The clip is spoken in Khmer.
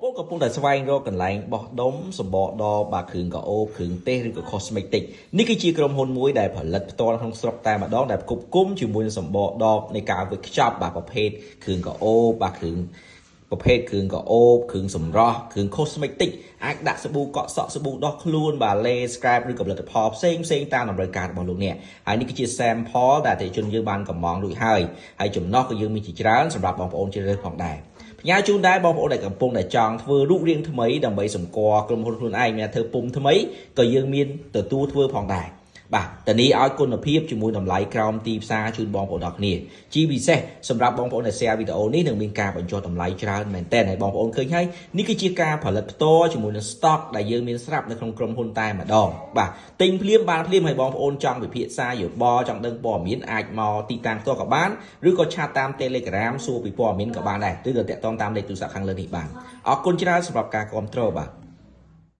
បងកំពុងតែស្វែងរកកន្លែងបោះដុំសម្បកដបបាគ្រឿងកាអូគ្រឿងទេសឬក៏ cosmetic នេះគឺជាក្រុមហ៊ុនមួយដែលផលិតផ្ទាល់ក្នុងស្រុកតែម្ដងដែលផ្គប់ផ្គុំជាមួយនឹងសម្បកដបនៃការវេចខ្ចប់បាទប្រភេទគ្រឿងកាអូបាទគ្រឿងប្រភេទគ្រឿងកាអូគ្រឿងសម្រស់គ្រឿង cosmetic អាចដាក់សាប៊ូកក់សក់សាប៊ូដោះខ្លួនបាទ layer scrap ឬក៏ផលិតផលផ្សេងតាមតម្រូវការរបស់លោកអ្នកហើយនេះគឺជា sample ដែលអតិថិជនយើងបានកំងរួចហើយចំណុះក៏យើងមានជាច្រើនសម្រាប់បងប្អូនជ្រើសរើសផងដែរផ្ញើជូនដែរបងប្អូនដែលកំពុងតែចង់ធ្វើរូបរាងថ្មីដើម្បីសម្គាល់ក្រុមហ៊ុនខ្លួនឯងមានធ្វើពុំថ្មីក៏យើងមានទទួលធ្វើផងដែរបាទតនីឲ្យគុណភាពជាមួយតម្លៃក្រោមទីផ្សារជូនបងប្អូនទាំងគ្នាជាពិសេសសម្រាប់បងប្អូនដែល share វីដេអូនេះនឹងមានការបញ្ចុះតម្លៃច្រើនមែនទែនហើយបងប្អូនឃើញហើយនេះគឺជាការផលិតផ្ទាល់ជាមួយនឹង stock ដែលយើងមានស្រាប់នៅក្នុងក្រុមហ៊ុនតែម្ដងបាទទិញភ្លាមបានភ្លាមហើយបងប្អូនចង់ពិភាក្សាយោបល់ចង់ដឹងព័ត៌មានអាចមកទីតាំងផ្ទាល់ក៏បានឬក៏ឆាតតាម Telegram សួរពីព័ត៌មានក៏បានដែរឬក៏តាក់ទងតាមលេខទូរស័ព្ទខាងលើនេះបានអរគុណច្រើនសម្រាប់ការគាំទ្របាទ